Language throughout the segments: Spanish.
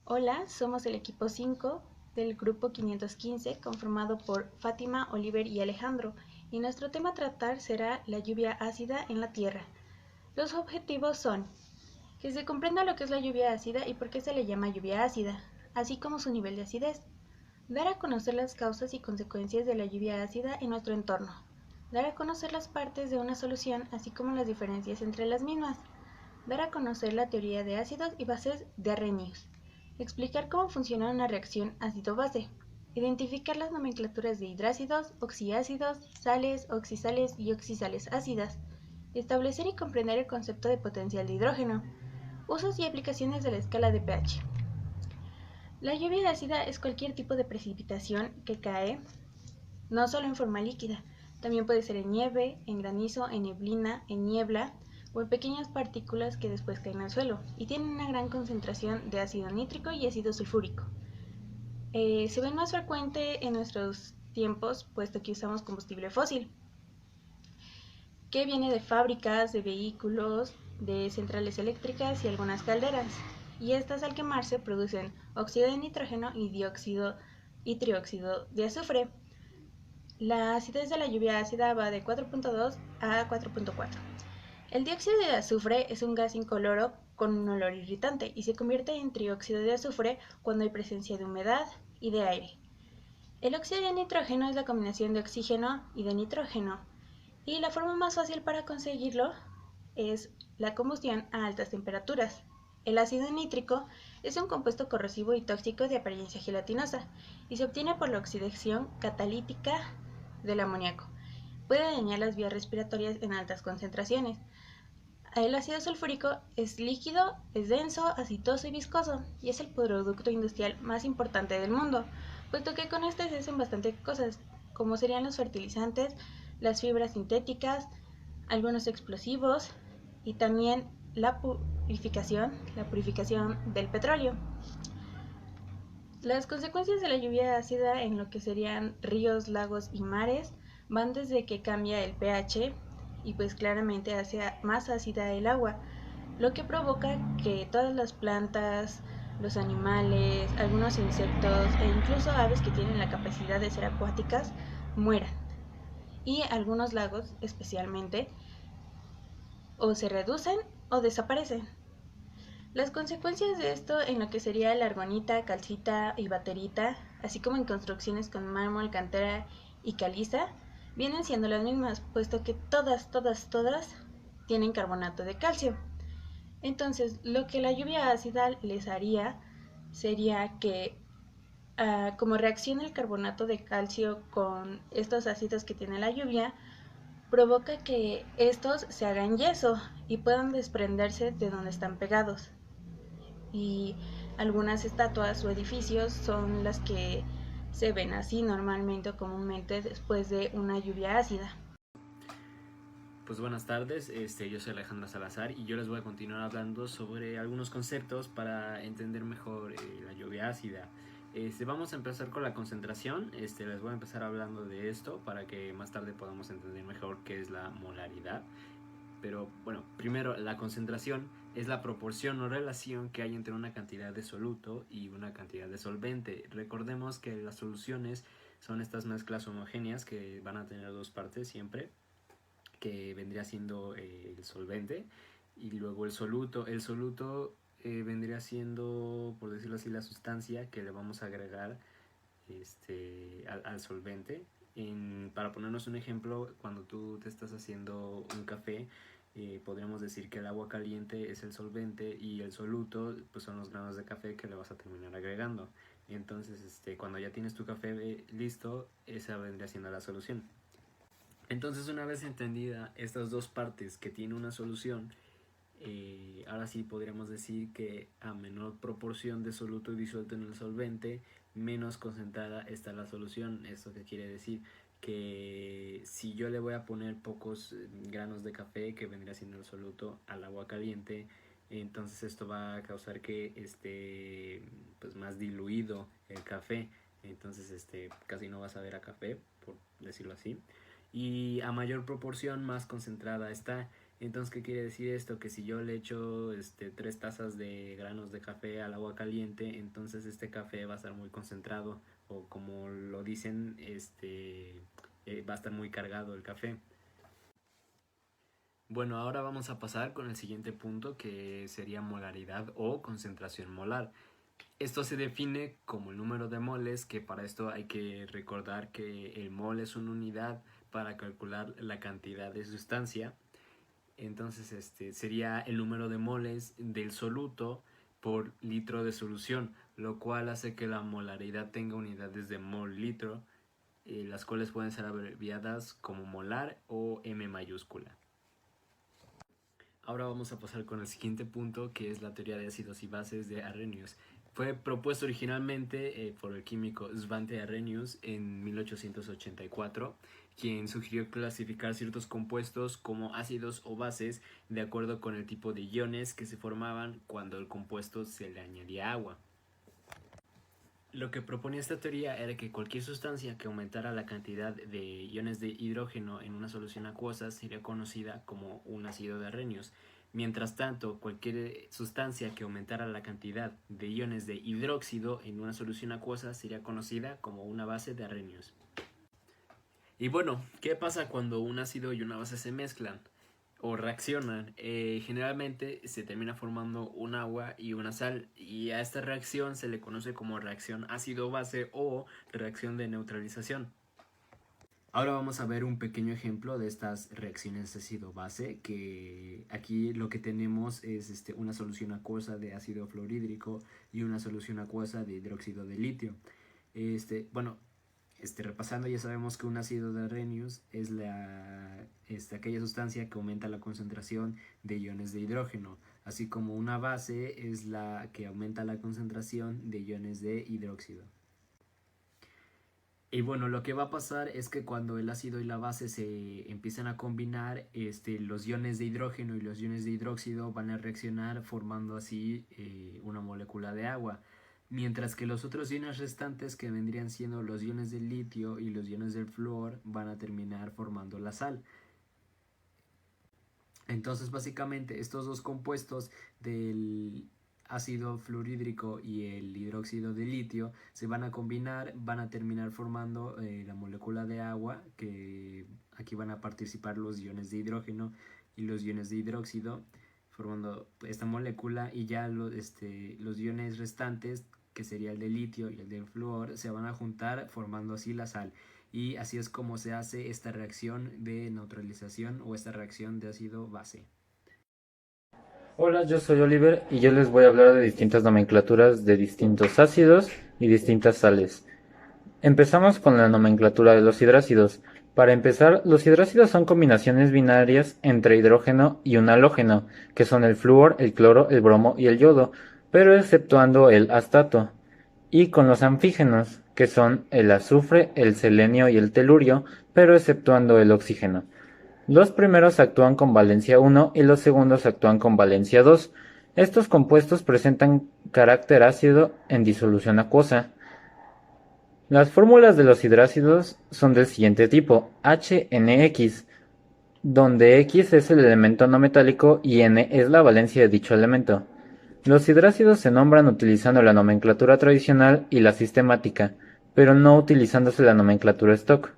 Hola, somos el equipo 5 del grupo 515 conformado por Fátima, Oliver y Alejandro, y nuestro tema a tratar será la lluvia ácida en la Tierra. Los objetivos son que se comprenda lo que es la lluvia ácida y por qué se le llama lluvia ácida, así como su nivel de acidez, dar a conocer las causas y consecuencias de la lluvia ácida en nuestro entorno, dar a conocer las partes de una solución así como las diferencias entre las mismas, dar a conocer la teoría de ácidos y bases de Arrhenius, explicar cómo funciona una reacción ácido-base, identificar las nomenclaturas de hidrácidos, oxiácidos, sales, oxisales y oxisales ácidas, establecer y comprender el concepto de potencial de hidrógeno, usos y aplicaciones de la escala de pH. La lluvia ácida es cualquier tipo de precipitación que cae no solo en forma líquida, también puede ser en nieve, en granizo, en neblina, en niebla o en pequeñas partículas que después caen al suelo y tienen una gran concentración de ácido nítrico y ácido sulfúrico. Se ven más frecuente en nuestros tiempos puesto que usamos combustible fósil, que viene de fábricas, de vehículos, de centrales eléctricas y algunas calderas, y estas al quemarse producen óxido de nitrógeno y dióxido y trióxido de azufre. La acidez de la lluvia ácida va de 4.2 a 4.4. El dióxido de azufre es un gas incoloro con un olor irritante y se convierte en trióxido de azufre cuando hay presencia de humedad y de aire. El óxido de nitrógeno es la combinación de oxígeno y de nitrógeno, y la forma más fácil para conseguirlo es la combustión a altas temperaturas. El ácido nítrico es un compuesto corrosivo y tóxico de apariencia gelatinosa y se obtiene por la oxidación catalítica del amoníaco. Puede dañar las vías respiratorias en altas concentraciones. El ácido sulfúrico es líquido, es denso, aceitoso y viscoso, y es el producto industrial más importante del mundo, puesto que con este se hacen bastantes cosas, como serían los fertilizantes, las fibras sintéticas, algunos explosivos y también la purificación del petróleo. Las consecuencias de la lluvia ácida en lo que serían ríos, lagos y mares van desde que cambia el pH y pues claramente hace más ácida el agua, lo que provoca que todas las plantas, los animales, algunos insectos e incluso aves que tienen la capacidad de ser acuáticas mueran. Y algunos lagos especialmente o se reducen o desaparecen. Las consecuencias de esto en lo que sería la argonita, calcita y baterita, así como en construcciones con mármol, cantera y caliza, vienen siendo las mismas, puesto que todas tienen carbonato de calcio. Entonces, lo que la lluvia ácida les haría sería que, como reacciona el carbonato de calcio con estos ácidos que tiene la lluvia, provoca que estos se hagan yeso y puedan desprenderse de donde están pegados, y algunas estatuas o edificios son las que se ven así normalmente o comúnmente después de una lluvia ácida. Pues buenas tardes, yo soy Alejandro Salazar y yo les voy a continuar hablando sobre algunos conceptos para entender mejor la lluvia ácida. Vamos a empezar con la concentración, les voy a empezar hablando de esto para que más tarde podamos entender mejor qué es la molaridad. Pero bueno, primero la concentración es la proporción o relación que hay entre una cantidad de soluto y una cantidad de solvente. Recordemos que las soluciones son estas mezclas homogéneas que van a tener dos partes siempre, que vendría siendo el solvente, y luego el soluto. El soluto vendría siendo, por decirlo así, la sustancia que le vamos a agregar al solvente. Para ponernos un ejemplo, cuando tú te estás haciendo un café, podríamos decir que el agua caliente es el solvente y el soluto pues son los granos de café que le vas a terminar agregando. Entonces, cuando ya tienes tu café listo, esa vendría siendo la solución. Entonces, una vez entendida estas dos partes que tiene una solución, ahora sí podríamos decir que a menor proporción de soluto disuelto en el solvente, menos concentrada está la solución. ¿Esto qué quiere decir? Que si yo le voy a poner pocos granos de café, que vendría siendo el soluto, al agua caliente, entonces esto va a causar que esté pues más diluido el café. Entonces casi no vas a ver a café, por decirlo así. Y a mayor proporción, más concentrada está. Entonces, ¿qué quiere decir esto? Que si yo le echo 3 tazas de granos de café al agua caliente, entonces este café va a estar muy concentrado, o como lo dicen, va a estar muy cargado el café. Bueno, ahora vamos a pasar con el siguiente punto, que sería molaridad o concentración molar. Esto se define como el número de moles, que para esto hay que recordar que el mol es una unidad para calcular la cantidad de sustancia. Entonces sería el número de moles del soluto por litro de solución, lo cual hace que la molaridad tenga unidades de mol litro, las cuales pueden ser abreviadas como molar o M mayúscula. Ahora vamos a pasar con el siguiente punto, que es la teoría de ácidos y bases de Arrhenius. Fue propuesto originalmente por el químico Svante Arrhenius en 1884, quien sugirió clasificar ciertos compuestos como ácidos o bases de acuerdo con el tipo de iones que se formaban cuando el compuesto se le añadía agua. Lo que proponía esta teoría era que cualquier sustancia que aumentara la cantidad de iones de hidrógeno en una solución acuosa sería conocida como un ácido de Arrhenius. Mientras tanto, cualquier sustancia que aumentara la cantidad de iones de hidróxido en una solución acuosa sería conocida como una base de Arrhenius. Y bueno, ¿qué pasa cuando un ácido y una base se mezclan o reaccionan? Generalmente se termina formando un agua y una sal, y a esta reacción se le conoce como reacción ácido-base o reacción de neutralización. Ahora vamos a ver un pequeño ejemplo de estas reacciones ácido-base, que aquí lo que tenemos es una solución acuosa de ácido fluorhídrico y una solución acuosa de hidróxido de litio. Repasando, ya sabemos que un ácido de Arrhenius es aquella sustancia que aumenta la concentración de iones de hidrógeno, así como una base es la que aumenta la concentración de iones de hidróxido. Y bueno, lo que va a pasar es que cuando el ácido y la base se empiezan a combinar, los iones de hidrógeno y los iones de hidróxido van a reaccionar formando así una molécula de agua. Mientras que los otros iones restantes, que vendrían siendo los iones del litio y los iones del flúor, van a terminar formando la sal. Entonces, básicamente, estos dos compuestos del ácido fluorhídrico y el hidróxido de litio se van a combinar, van a terminar formando la molécula de agua, que aquí van a participar los iones de hidrógeno y los iones de hidróxido, formando esta molécula, y ya los iones restantes, que sería el de litio y el del flúor, se van a juntar formando así la sal. Y así es como se hace esta reacción de neutralización o esta reacción de ácido-base. Hola, yo soy Oliver y yo les voy a hablar de distintas nomenclaturas de distintos ácidos y distintas sales. Empezamos con la nomenclatura de los hidrácidos. Para empezar, los hidrácidos son combinaciones binarias entre hidrógeno y un halógeno, que son el flúor, el cloro, el bromo y el yodo, pero exceptuando el astato. Y con los anfígenos, que son el azufre, el selenio y el telurio, pero exceptuando el oxígeno. Los primeros actúan con valencia 1 y los segundos actúan con valencia 2. Estos compuestos presentan carácter ácido en disolución acuosa. Las fórmulas de los hidrácidos son del siguiente tipo: HNX, donde X es el elemento no metálico y N es la valencia de dicho elemento. Los hidrácidos se nombran utilizando la nomenclatura tradicional y la sistemática, pero no utilizándose la nomenclatura stock.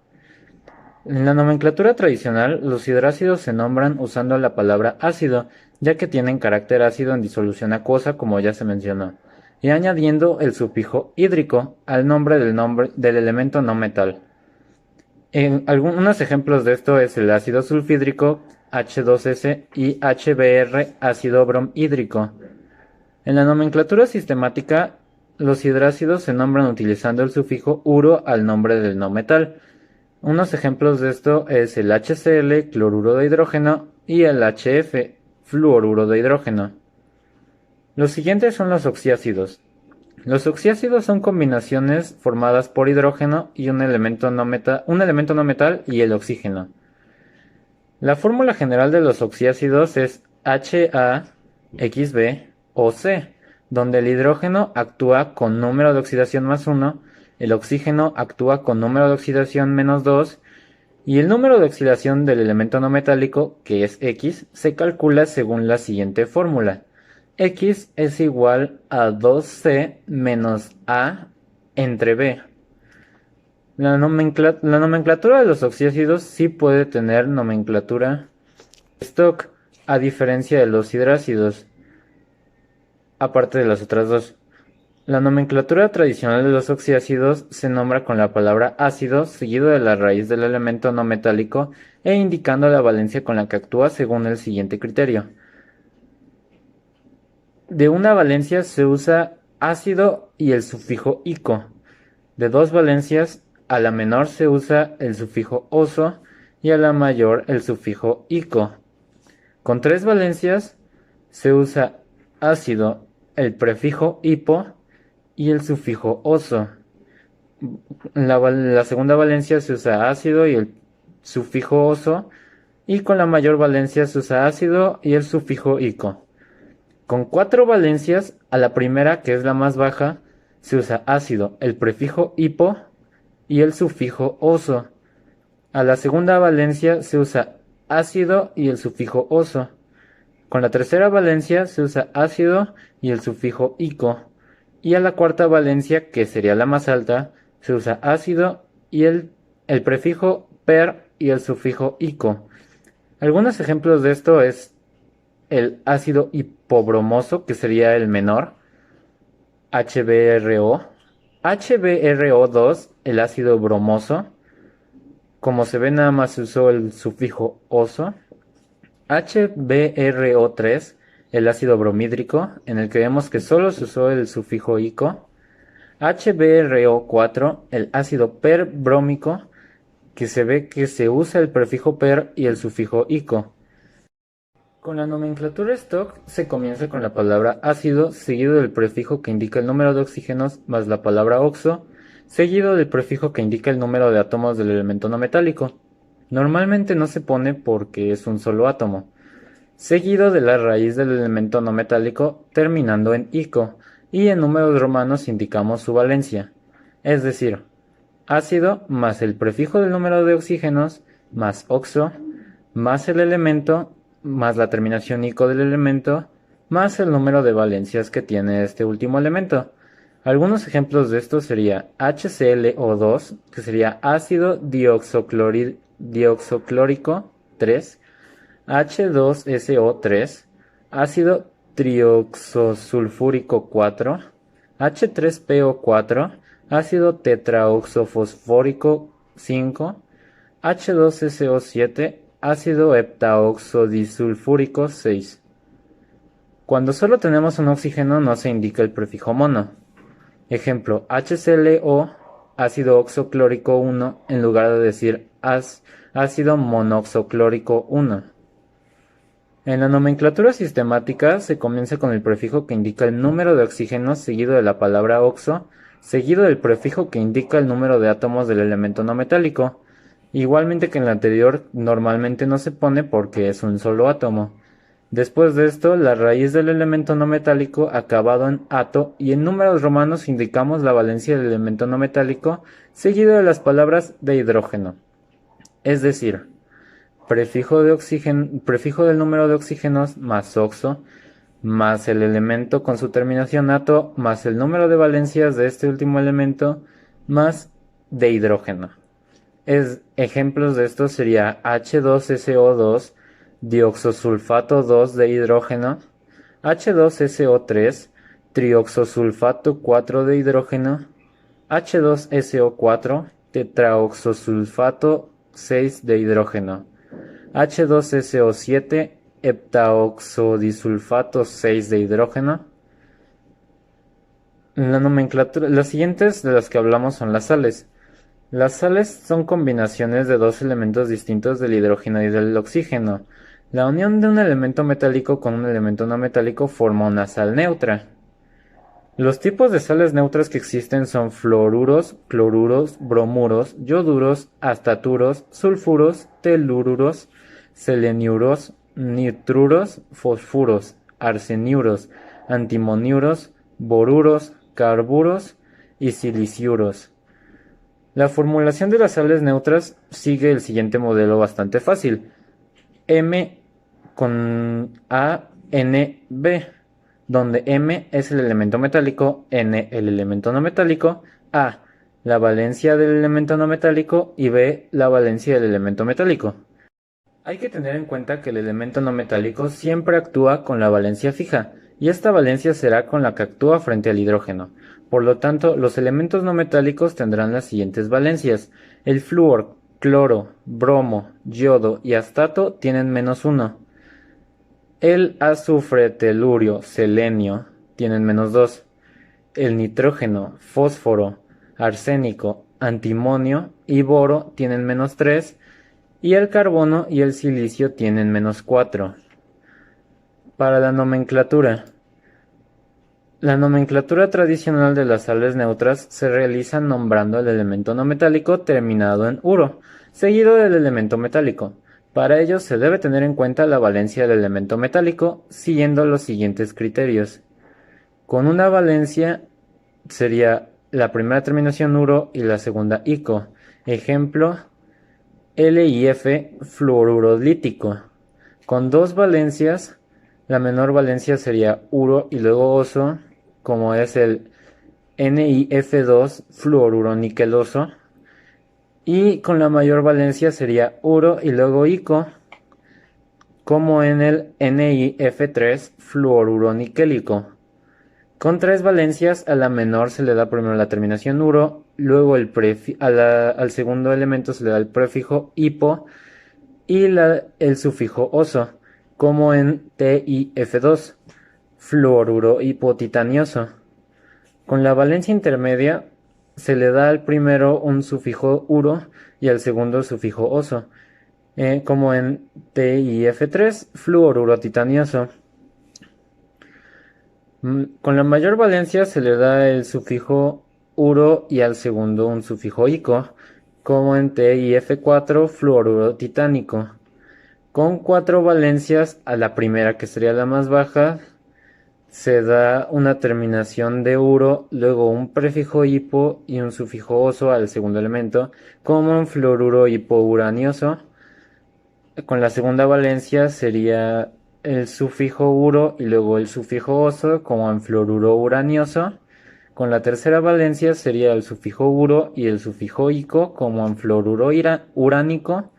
En la nomenclatura tradicional, los hidrácidos se nombran usando la palabra ácido, ya que tienen carácter ácido en disolución acuosa, como ya se mencionó, y añadiendo el sufijo hídrico al nombre del elemento no metal. Algunos ejemplos de esto es el ácido sulfídrico, H2S, y HBr, ácido bromhídrico. En la nomenclatura sistemática, los hidrácidos se nombran utilizando el sufijo uro al nombre del no metal. Unos ejemplos de esto es el HCl, cloruro de hidrógeno, y el HF, fluoruro de hidrógeno. Los siguientes son los oxiácidos. Los oxiácidos son combinaciones formadas por hidrógeno y un elemento no metal y el oxígeno. La fórmula general de los oxiácidos es HAXB o C, donde el hidrógeno actúa con número de oxidación +1, el oxígeno actúa con número de oxidación -2, Y el número de oxidación del elemento no metálico, que es X, se calcula según la siguiente fórmula. X es igual a 2C menos A entre B. La nomenclatura de los oxíácidos sí puede tener nomenclatura stock, a diferencia de los hidrácidos, aparte de las otras dos. La nomenclatura tradicional de los oxíácidos se nombra con la palabra ácido seguido de la raíz del elemento no metálico e indicando la valencia con la que actúa según el siguiente criterio. De una valencia se usa ácido y el sufijo ico. De dos valencias, a la menor se usa el sufijo oso y a la mayor el sufijo ico. Con tres valencias se usa ácido, el prefijo hipo y el sufijo oso. En la segunda valencia se usa ácido y el sufijo oso, y con la mayor valencia se usa ácido y el sufijo ico. Con cuatro valencias, a la primera, que es la más baja, se usa ácido, el prefijo hipo y el sufijo oso. A la segunda valencia se usa ácido y el sufijo oso. Con la tercera valencia se usa ácido y el sufijo ico. Y a la cuarta valencia, que sería la más alta, se usa ácido y el prefijo per y el sufijo ico. Algunos ejemplos de esto es el ácido hipobromoso, que sería el menor, HBRO, HBRO2, el ácido bromoso. Como se ve, nada más se usó el sufijo oso. HBRO3, el ácido bromídrico, en el que vemos que solo se usó el sufijo ico. HBRO4, el ácido perbrómico, que se ve que se usa el prefijo per y el sufijo ico. Con la nomenclatura stock se comienza con la palabra ácido, seguido del prefijo que indica el número de oxígenos, más la palabra oxo, seguido del prefijo que indica el número de átomos del elemento no metálico. Normalmente no se pone porque es un solo átomo. Seguido de la raíz del elemento no metálico, terminando en ico, y en números romanos indicamos su valencia. Es decir, ácido más el prefijo del número de oxígenos, más oxo, más el elemento, más la terminación ico del elemento, más el número de valencias que tiene este último elemento. Algunos ejemplos de esto sería HClO2, que sería ácido dioxoclórico 3, H2SO3, ácido trioxosulfúrico 4, H3PO4, ácido tetraoxofosfórico 5, H2SO7, ácido heptaoxodisulfúrico 6. Cuando solo tenemos un oxígeno no se indica el prefijo mono. Ejemplo, HClO, ácido oxoclórico 1, en lugar de decir ácido monoxoclórico 1. En la nomenclatura sistemática se comienza con el prefijo que indica el número de oxígenos seguido de la palabra oxo, seguido del prefijo que indica el número de átomos del elemento no metálico. Igualmente que en la anterior, normalmente no se pone porque es un solo átomo. Después de esto, la raíz del elemento no metálico acabado en ato, y en números romanos indicamos la valencia del elemento no metálico seguido de las palabras de hidrógeno. Es decir, prefijo del número de oxígenos más oxo, más el elemento con su terminación ato, más el número de valencias de este último elemento, más de hidrógeno. Ejemplos de esto sería H2SO2, dioxosulfato 2 de hidrógeno, H2SO3, trioxosulfato 4 de hidrógeno, H2SO4, tetraoxosulfato 6 de hidrógeno, H2SO7, heptaoxodisulfato 6 de hidrógeno. En la nomenclatura, las siguientes de las que hablamos son las sales. Las sales son combinaciones de dos elementos distintos del hidrógeno y del oxígeno. La unión de un elemento metálico con un elemento no metálico forma una sal neutra. Los tipos de sales neutras que existen son fluoruros, cloruros, bromuros, yoduros, astaturos, sulfuros, telururos, seleniuros, nitruros, fosfuros, arseniuros, antimoniuros, boruros, carburos y siliciuros. La formulación de las sales neutras sigue el siguiente modelo bastante fácil. M con A, N, B, donde M es el elemento metálico, N el elemento no metálico, A la valencia del elemento no metálico y B la valencia del elemento metálico. Hay que tener en cuenta que el elemento no metálico siempre actúa con la valencia fija, y esta valencia será con la que actúa frente al hidrógeno. Por lo tanto, los elementos no metálicos tendrán las siguientes valencias. El flúor, cloro, bromo, yodo y astato tienen -1. El azufre, telurio, selenio tienen -2. El nitrógeno, fósforo, arsénico, antimonio y boro tienen -3. Y el carbono y el silicio tienen -4. Para la nomenclatura. La nomenclatura tradicional de las sales neutras se realiza nombrando el elemento no metálico terminado en uro, seguido del elemento metálico. Para ello se debe tener en cuenta la valencia del elemento metálico, siguiendo los siguientes criterios. Con una valencia sería la primera terminación uro y la segunda ico. Ejemplo, LiF fluoruro lítico. Con dos valencias, la menor valencia sería uro y luego oso, como es el NiF2 fluoruro niqueloso. Y con la mayor valencia sería uro y luego ico, como en el NiF3 fluoruro niquélico. Con tres valencias, a la menor se le da primero la terminación uro, luego al segundo elemento se le da el prefijo hipo y el sufijo oso, como en TiF2, fluoruro hipotitanioso. Con la valencia intermedia se le da al primero un sufijo uro y al segundo sufijo oso, como en TiF3, fluoruro titanioso. Con la mayor valencia se le da el sufijo uro y al segundo un sufijo ico, como en TiF4 fluoruro titánico. Con cuatro valencias, a la primera, que sería la más baja, se da una terminación de uro, luego un prefijo hipo y un sufijo oso al segundo elemento, como en fluoruro hipouranioso. Con la segunda valencia sería el sufijo uro y luego el sufijo oso, como en fluoruro uranioso. Con la tercera valencia sería el sufijo uro y el sufijo ico, como en fluoruro uránico.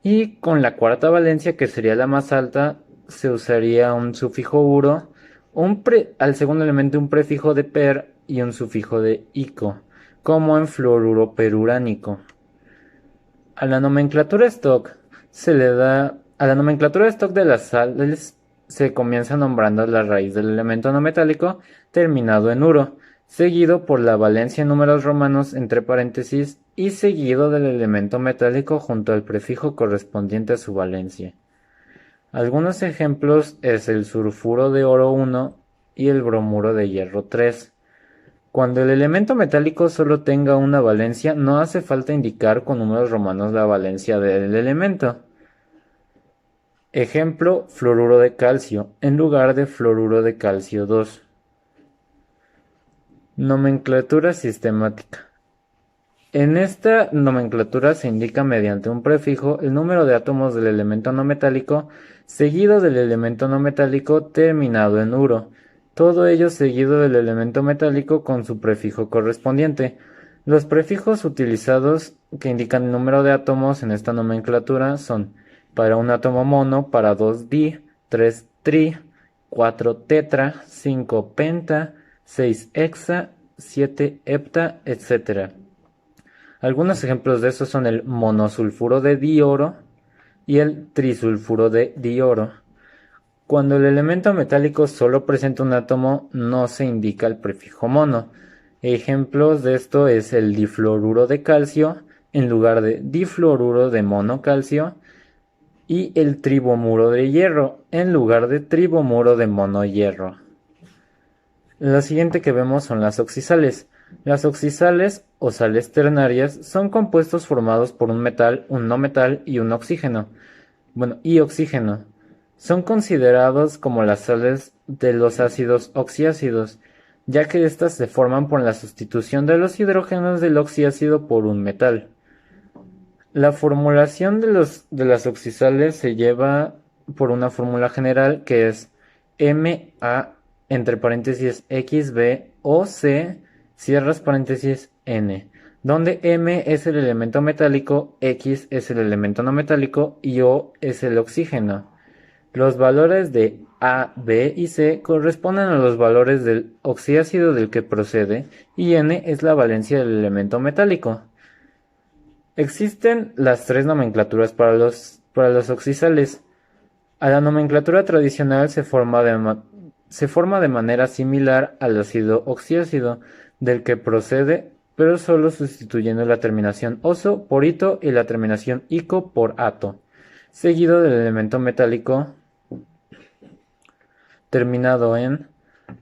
Y con la cuarta valencia, que sería la más alta, se usaría un sufijo uro, al segundo elemento un prefijo de per y un sufijo de ico, como en fluoruro peruránico. A la nomenclatura stock de las sales se comienza nombrando la raíz del elemento no metálico terminado en uro, seguido por la valencia en números romanos entre paréntesis y seguido del elemento metálico junto al prefijo correspondiente a su valencia. Algunos ejemplos es el sulfuro de oro 1 y el bromuro de hierro 3. Cuando el elemento metálico solo tenga una valencia, no hace falta indicar con números romanos la valencia del elemento. Ejemplo, fluoruro de calcio, en lugar de fluoruro de calcio 2. Nomenclatura sistemática. En esta nomenclatura se indica mediante un prefijo el número de átomos del elemento no metálico, seguido del elemento no metálico terminado en uro. Todo ello seguido del elemento metálico con su prefijo correspondiente. Los prefijos utilizados que indican el número de átomos en esta nomenclatura son para un átomo mono, para 2 di, 3 tri, 4 tetra, 5 penta, 6 hexa, 7 hepta, etc. Algunos ejemplos de eso son el monosulfuro de dioro y el trisulfuro de dioro. Cuando el elemento metálico solo presenta un átomo, no se indica el prefijo mono. Ejemplos de esto es el difluoruro de calcio en lugar de difluoruro de monocalcio y el tribomuro de hierro en lugar de tribomuro de monohierro. La siguiente que vemos son las oxisales. Las oxisales o sales ternarias son compuestos formados por un metal, un no metal y un oxígeno. Y oxígeno. Son considerados como las sales de los ácidos oxiácidos. ya que éstas se forman por la sustitución de los hidrógenos del oxiácido por un metal. La formulación de las oxisales se lleva por una fórmula general que es Ma entre paréntesis XB o C cierras paréntesis N, donde M es el elemento metálico, X es el elemento no metálico y O es el oxígeno. Los valores de A, B y C corresponden a los valores del oxiácido del que procede y N es la valencia del elemento metálico. Existen las tres nomenclaturas para los oxisales. A la nomenclatura tradicional se forma de manera similar al ácido oxiácido del que procede, pero solo sustituyendo la terminación oso por ito y la terminación ico por ato, seguido del elemento metálico terminado en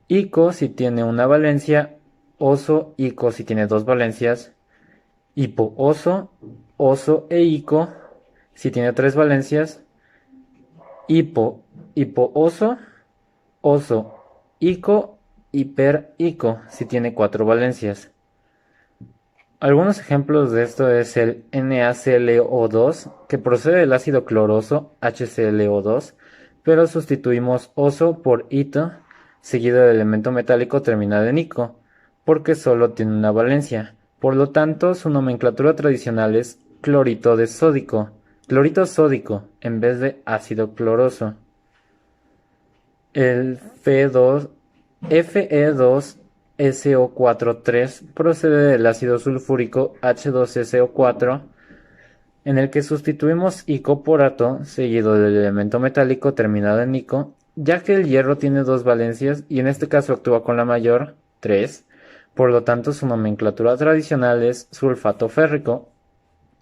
ico si tiene una valencia, oso, ico si tiene dos valencias, hipo, oso, oso e ico si tiene tres valencias, hipo, oso, oso, ico, hiper, ico si tiene cuatro valencias. Algunos ejemplos de esto es el NaClO2, que procede del ácido cloroso HClO2, pero sustituimos oso por ito, seguido del elemento metálico terminado en ico, porque solo tiene una valencia. Por lo tanto, su nomenclatura tradicional es clorito sódico, en vez de ácido cloroso. El Fe2SO4 procede del ácido sulfúrico H2SO4, en el que sustituimos ico por ato, seguido del elemento metálico terminado en ico, ya que el hierro tiene dos valencias y en este caso actúa con la mayor, 3, por lo tanto su nomenclatura tradicional es sulfato férrico,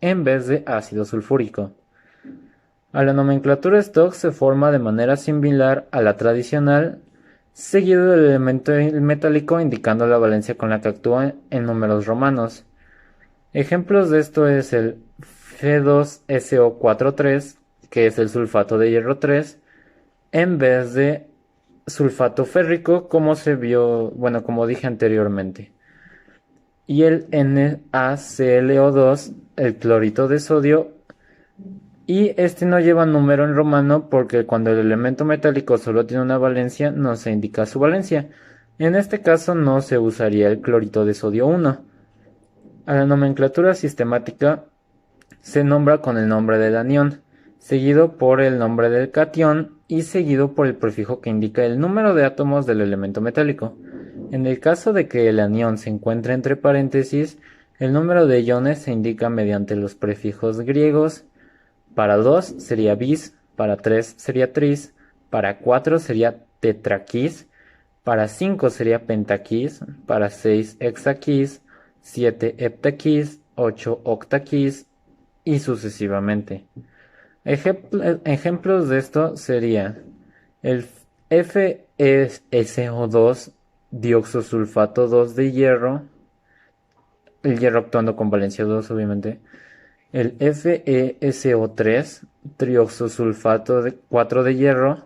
en vez de ácido sulfúrico. A la nomenclatura Stock se forma de manera similar a la tradicional, seguido del elemento metálico indicando la valencia con la que actúa en números romanos. Ejemplos de esto es el Fe2SO4 que es el sulfato de hierro 3, en vez de sulfato férrico, como como dije anteriormente. Y el NaClO2, el clorito de sodio, y este no lleva número en romano porque cuando el elemento metálico solo tiene una valencia no se indica su valencia. En este caso no se usaría el clorito de sodio 1. A la nomenclatura sistemática se nombra con el nombre del anión, seguido por el nombre del catión y seguido por el prefijo que indica el número de átomos del elemento metálico. En el caso de que el anión se encuentre entre paréntesis, el número de iones se indica mediante los prefijos griegos. Para 2 sería bis, para 3 sería tris, para 4 sería tetraquis, para 5 sería pentaquis, para 6 hexaquis, 7 heptaquis, 8 octaquis y sucesivamente. Ejemplos de esto sería el FeSO2 dioxosulfato 2 de hierro, el hierro actuando con valencia 2 obviamente, el FeSO3 trioxosulfato 4 de hierro,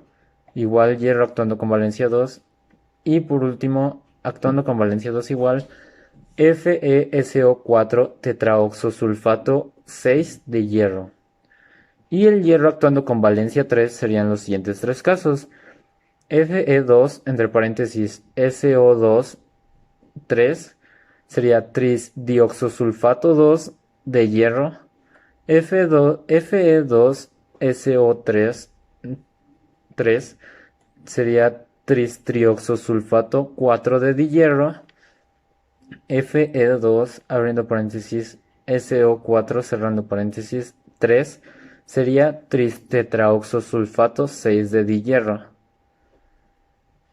igual hierro actuando con valencia 2, y por último, actuando con valencia 2 igual, FeSO4 tetraoxosulfato 6 de hierro. Y el hierro actuando con valencia 3 serían los siguientes tres casos. Fe2 entre paréntesis SO2 3 sería trisdioxosulfato 2 de hierro. Fe2SO3 3 sería tristrioxosulfato 4 de dihierro. Fe2 abriendo paréntesis SO4 cerrando paréntesis 3 sería tristetraoxosulfato 6 de dihierro.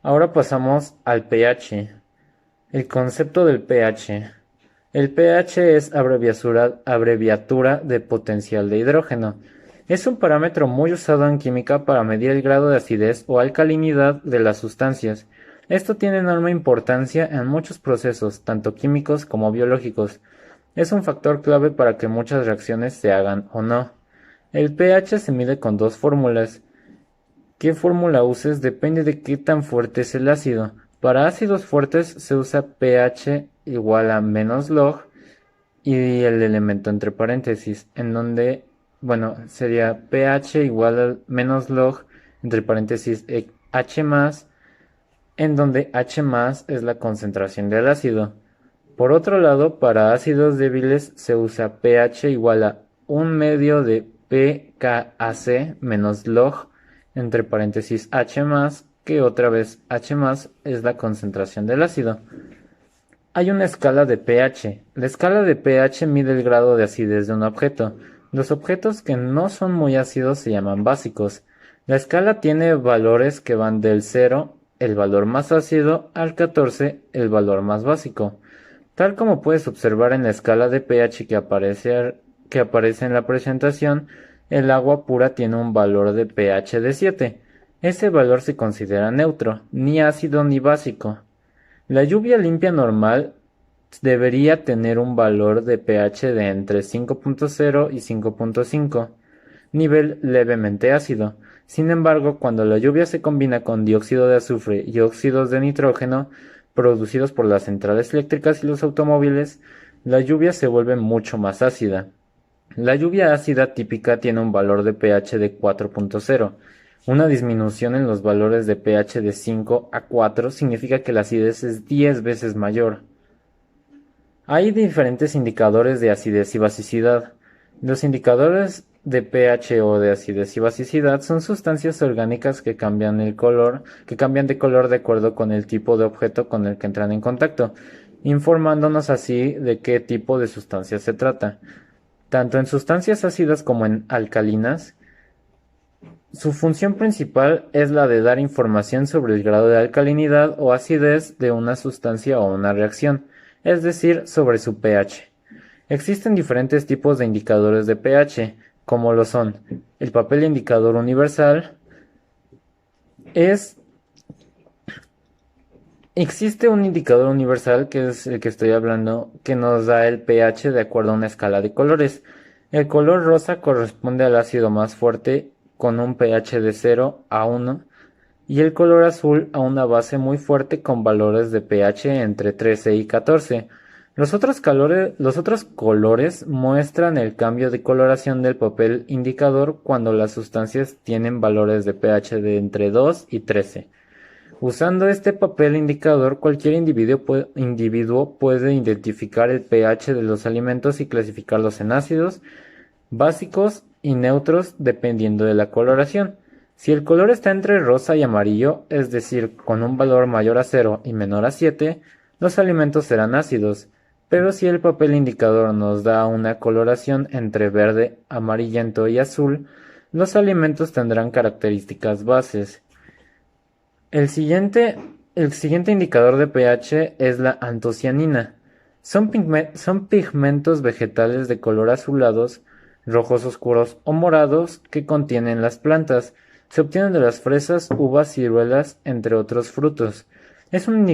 Ahora pasamos al pH. El concepto del pH. El pH es abreviatura de potencial de hidrógeno. Es un parámetro muy usado en química para medir el grado de acidez o alcalinidad de las sustancias. Esto tiene enorme importancia en muchos procesos, tanto químicos como biológicos. Es un factor clave para que muchas reacciones se hagan o no. El pH se mide con dos fórmulas. ¿Qué fórmula uses? Depende de qué tan fuerte es el ácido. Para ácidos fuertes se usa pH igual a menos log y el elemento entre paréntesis, en donde, bueno, sería pH igual a menos log entre paréntesis H más, en donde H más es la concentración del ácido. Por otro lado, para ácidos débiles se usa pH igual a 1/2 de pKaC menos log entre paréntesis H más, que otra vez H más es la concentración del ácido. Hay una escala de pH. La escala de pH mide el grado de acidez de un objeto. Los objetos que no son muy ácidos se llaman básicos. La escala tiene valores que van del 0, el valor más ácido, al 14, el valor más básico. Tal como puedes observar en la escala de pH que aparece en la presentación, el agua pura tiene un valor de pH de 7. Ese valor se considera neutro, ni ácido ni básico. La lluvia limpia normal debería tener un valor de pH de entre 5.0 y 5.5, nivel levemente ácido. Sin embargo, cuando la lluvia se combina con dióxido de azufre y óxidos de nitrógeno, producidos por las centrales eléctricas y los automóviles, la lluvia se vuelve mucho más ácida. La lluvia ácida típica tiene un valor de pH de 4.0. Una disminución en los valores de pH de 5 a 4 significa que la acidez es 10 veces mayor. Hay diferentes indicadores de acidez y basicidad. Los indicadores de pH o de acidez y basicidad son sustancias orgánicas que cambian de color de acuerdo con el tipo de objeto con el que entran en contacto, informándonos así de qué tipo de sustancia se trata. Tanto en sustancias ácidas como en alcalinas, su función principal es la de dar información sobre el grado de alcalinidad o acidez de una sustancia o una reacción, es decir, sobre su pH. Existen diferentes tipos de indicadores de pH, como lo son el papel indicador universal. Existe un indicador universal, que es el que estoy hablando, que nos da el pH de acuerdo a una escala de colores. El color rosa corresponde al ácido más fuerte con un pH de 0 a 1 y el color azul a una base muy fuerte con valores de pH entre 13 y 14. Los otros colores muestran el cambio de coloración del papel indicador cuando las sustancias tienen valores de pH de entre 2 y 13. Usando este papel indicador, cualquier individuo puede identificar el pH de los alimentos y clasificarlos en ácidos, básicos y neutros dependiendo de la coloración. Si el color está entre rosa y amarillo, es decir, con un valor mayor a 0 y menor a 7, los alimentos serán ácidos. Pero si el papel indicador nos da una coloración entre verde, amarillento y azul, los alimentos tendrán características bases. El siguiente indicador de pH es la antocianina. Son pigmentos vegetales de color azulados, rojos oscuros o morados que contienen las plantas. Se obtienen de las fresas, uvas, ciruelas, entre otros frutos. Es un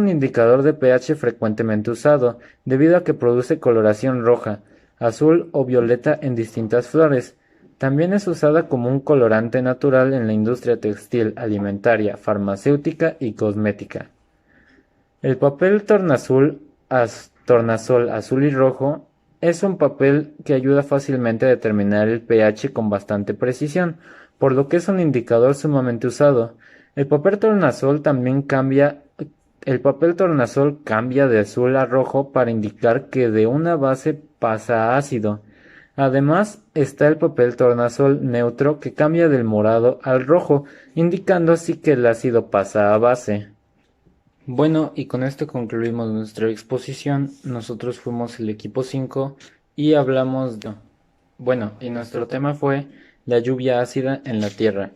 indicador de pH frecuentemente usado, debido a que produce coloración roja, azul o violeta en distintas flores. También es usada como un colorante natural en la industria textil, alimentaria, farmacéutica y cosmética. El papel tornasol azul y rojo es un papel que ayuda fácilmente a determinar el pH con bastante precisión, por lo que es un indicador sumamente usado. El papel tornasol cambia de azul a rojo para indicar que de una base pasa a ácido. Además, está el papel tornasol neutro que cambia del morado al rojo, indicando así que el ácido pasa a base. Bueno, y con esto concluimos nuestra exposición. Nosotros fuimos el equipo 5 y hablamos y nuestro tema fue la lluvia ácida en la Tierra.